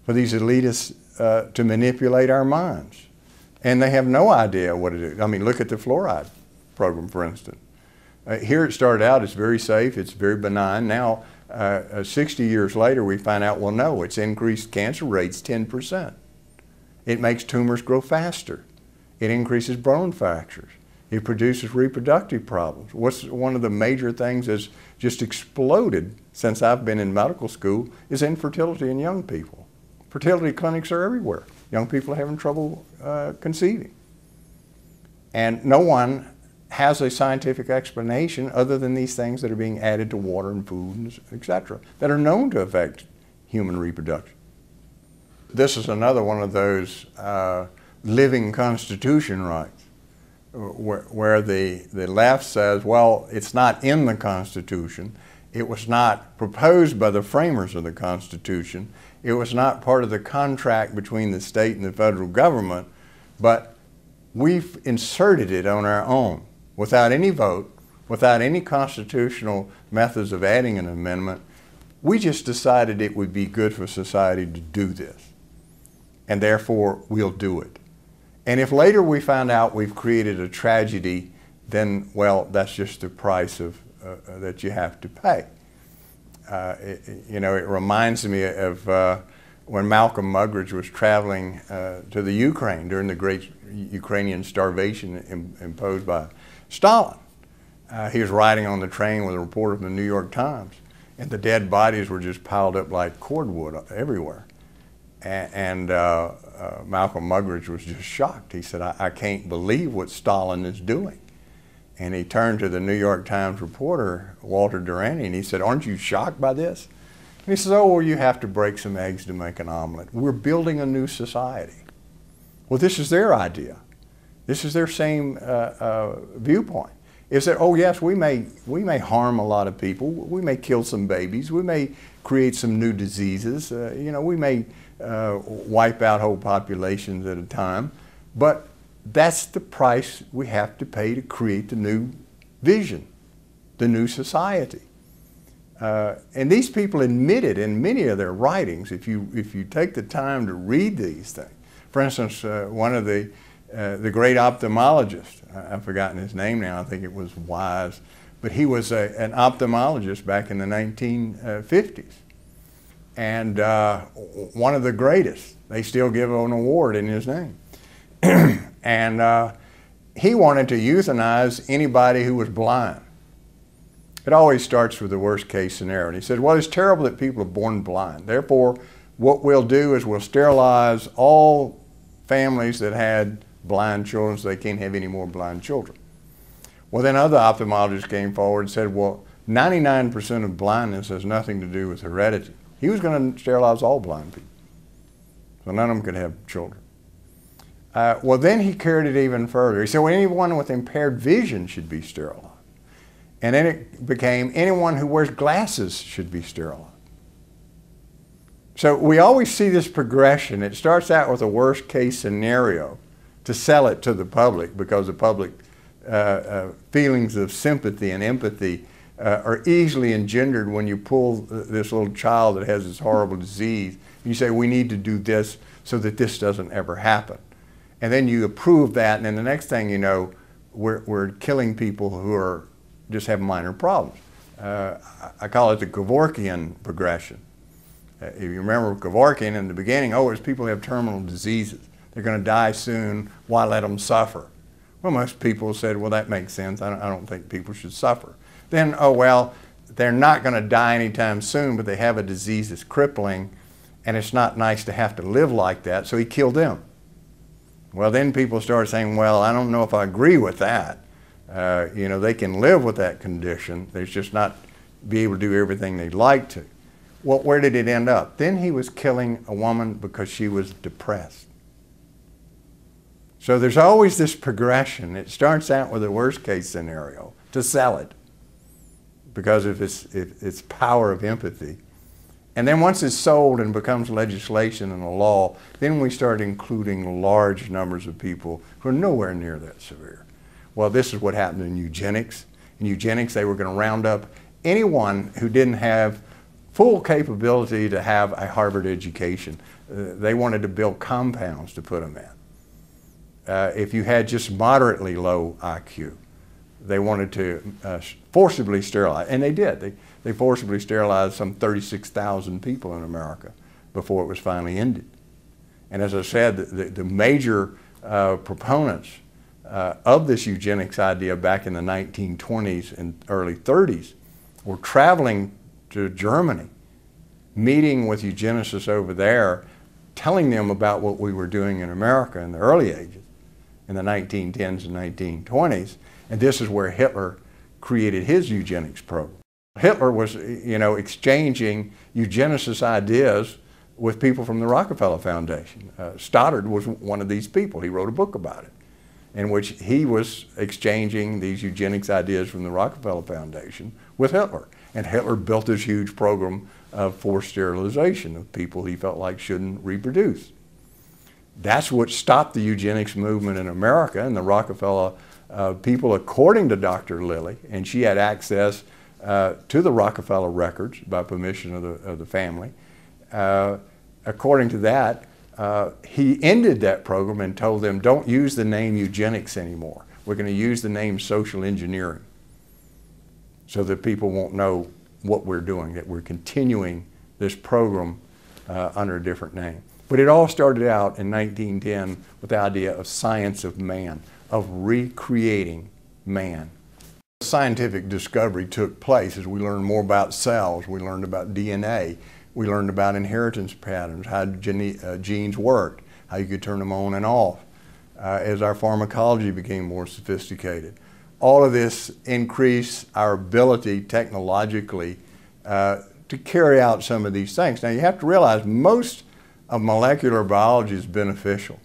for these elitists to manipulate our minds. And they have no idea what it is. I mean, look at the fluoride program, for instance. Here it started out, it's very safe, it's very benign. Now, 60 years later, we find out, well, no, it's increased cancer rates 10%. It makes tumors grow faster. It increases bone fractures. It produces reproductive problems. What's one of the major things that's just exploded since I've been in medical school is infertility in young people. Fertility clinics are everywhere. Young people are having trouble conceiving. And no one has a scientific explanation other than these things that are being added to water and food, etc., that are known to affect human reproduction. This is another one of those living constitution rights where the left says, well, it's not in the Constitution. It was not proposed by the framers of the Constitution. It was not part of the contract between the state and the federal government, but we've inserted it on our own without any vote, without any constitutional methods of adding an amendment. We just decided it would be good for society to do this, and therefore we'll do it. And if later we find out we've created a tragedy, then, well, that's just the price of, that you have to pay. You know, it reminds me of when Malcolm Muggeridge was traveling to the Ukraine during the great Ukrainian starvation imposed by Stalin. He was riding on the train with a reporter from the New York Times, and the dead bodies were just piled up like cordwood everywhere. And Malcolm Muggeridge was just shocked. He said, I can't believe what Stalin is doing. And he turned to the New York Times reporter, Walter Durante, and he said, aren't you shocked by this? And he says, oh, well, you have to break some eggs to make an omelet. We're building a new society. Well, this is their idea. This is their same viewpoint. Is that, oh yes, we may harm a lot of people. We may kill some babies. We may create some new diseases. You know, we may wipe out whole populations at a time. But that's the price we have to pay to create the new vision, the new society. And these people admit it in many of their writings. If you take the time to read these things. For instance, one of the great ophthalmologists, I've forgotten his name now, I think it was Wise, but he was an ophthalmologist back in the 1950s. And one of the greatest. They still give an award in his name. And he wanted to euthanize anybody who was blind. It always starts with the worst case scenario. And he said, well, it's terrible that people are born blind. Therefore, what we'll do is we'll sterilize all families that had blind children so they can't have any more blind children. Well, then other ophthalmologists came forward and said, well, 99% of blindness has nothing to do with heredity. He was going to sterilize all blind people, so none of them could have children. Well, then he carried it even further. He said, well, anyone with impaired vision should be sterilized. And then it became anyone who wears glasses should be sterilized. So we always see this progression. It starts out with a worst case scenario to sell it to the public because the public feelings of sympathy and empathy are easily engendered when you pull this little child that has this horrible disease. You say, we need to do this so that this doesn't ever happen. And then you approve that, and then the next thing you know, we're killing people who are just have minor problems. I call it the Kevorkian progression. If you remember Kevorkian in the beginning, oh, it's people who have terminal diseases. They're going to die soon. Why let them suffer? Well, most people said, well, that makes sense. I don't think people should suffer. Then, oh, well, they're not going to die anytime soon, but they have a disease that's crippling, and it's not nice to have to live like that, so he killed them. Well, then people started saying, well, I don't know if I agree with that. You know, they can live with that condition. They just not be able to do everything they'd like to. Well, where did it end up? Then he was killing a woman because she was depressed. So there's always this progression. It starts out with a worst case scenario to sell it because of its power of empathy. And then once it's sold and becomes legislation and a law, then we start including large numbers of people who are nowhere near that severe. Well, this is what happened in eugenics. In eugenics, they were going to round up anyone who didn't have full capability to have a Harvard education. They wanted to build compounds to put them in. If you had just moderately low IQ, they wanted to forcibly sterilize, and they did. They forcibly sterilized some 36,000 people in America before it was finally ended. And as I said, the major proponents of this eugenics idea back in the 1920s and early 30s were traveling to Germany, meeting with eugenicists over there, telling them about what we were doing in America in the early ages, in the 1910s and 1920s. And this is where Hitler created his eugenics program. Hitler was, exchanging eugenicist ideas with people from the Rockefeller Foundation. Stoddard was one of these people. He wrote a book about it, in which he was exchanging these eugenics ideas from the Rockefeller Foundation with Hitler. And Hitler built this huge program of forced sterilization of people he felt like shouldn't reproduce. That's what stopped the eugenics movement in America, and the Rockefeller people, according to Dr. Lilly, and she had access to the Rockefeller records by permission of the family. According to that, he ended that program and told them, don't use the name eugenics anymore. We're going to use the name social engineering so that people won't know what we're doing, that we're continuing this program under a different name. But it all started out in 1910 with the idea of science of man, of recreating man. Scientific discovery took place as we learned more about cells, we learned about DNA, we learned about inheritance patterns, how genes worked, how you could turn them on and off, as our pharmacology became more sophisticated. All of this increased our ability technologically to carry out some of these things. Now you have to realize most of molecular biology is beneficial.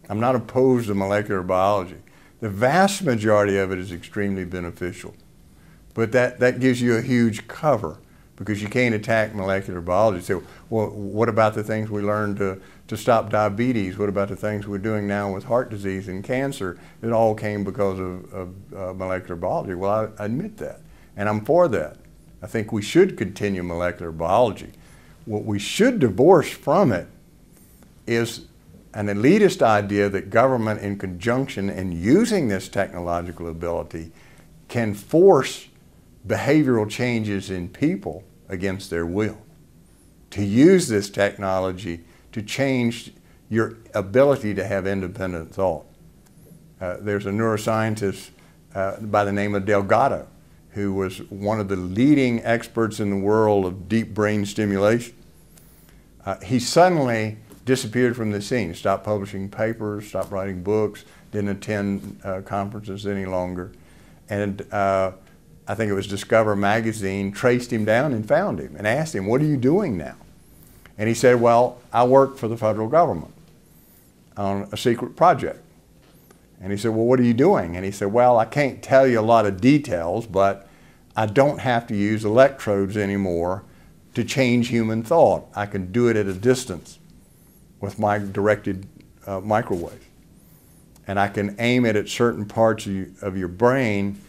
I'm not opposed to molecular biology. The vast majority of it is extremely beneficial. But that gives you a huge cover, because you can't attack molecular biology. So, well, what about the things we learned to stop diabetes? What about the things we're doing now with heart disease and cancer? It all came because of molecular biology. Well, I admit that, and I'm for that. I think we should continue molecular biology. What we should divorce from it is an elitist idea that government, in conjunction and using this technological ability, can force behavioral changes in people against their will. To use this technology to change your ability to have independent thought. There's a neuroscientist by the name of Delgado, who was one of the leading experts in the world of deep brain stimulation. He suddenly disappeared from the scene, stopped publishing papers, stopped writing books, didn't attend conferences any longer. And I think it was Discover magazine traced him down and found him and asked him, what are you doing now? And he said, well, I work for the federal government on a secret project. And he said, well, what are you doing? And he said, well, I can't tell you a lot of details, but I don't have to use electrodes anymore to change human thought. I can do it at a distance with my directed microwave. And I can aim it at certain parts of your brain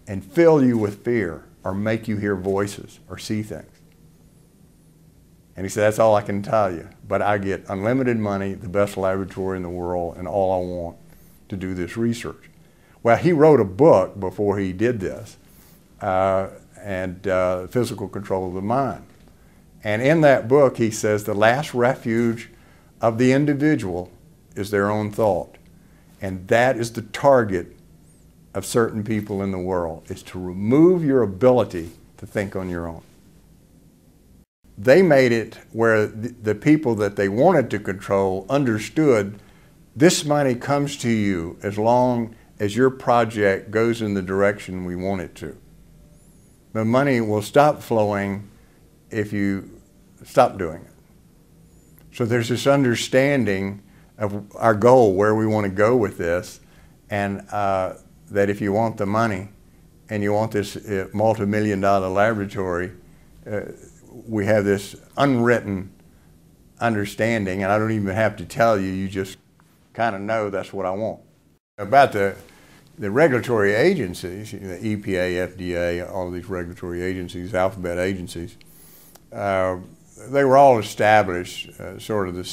and fill you with fear, or make you hear voices or see things. And he said, that's all I can tell you, but I get unlimited money, the best laboratory in the world, and all I want to do this research. Well, he wrote a book before he did this, Physical Control of the Mind. And in that book, he says the last refuge of the individual is their own thought. And that is the target of certain people in the world, is to remove your ability to think on your own. They made it where the people that they wanted to control understood this money comes to you as long as your project goes in the direction we want it to. The money will stop flowing if you stop doing it. So there's this understanding of our goal, where we want to go with this, and that if you want the money and you want this multi-million-dollar laboratory, we have this unwritten understanding, and I don't even have to tell you, you just kind of know that's what I want. About the regulatory agencies, the EPA, FDA, all of these regulatory agencies, alphabet agencies, they were all established sort of the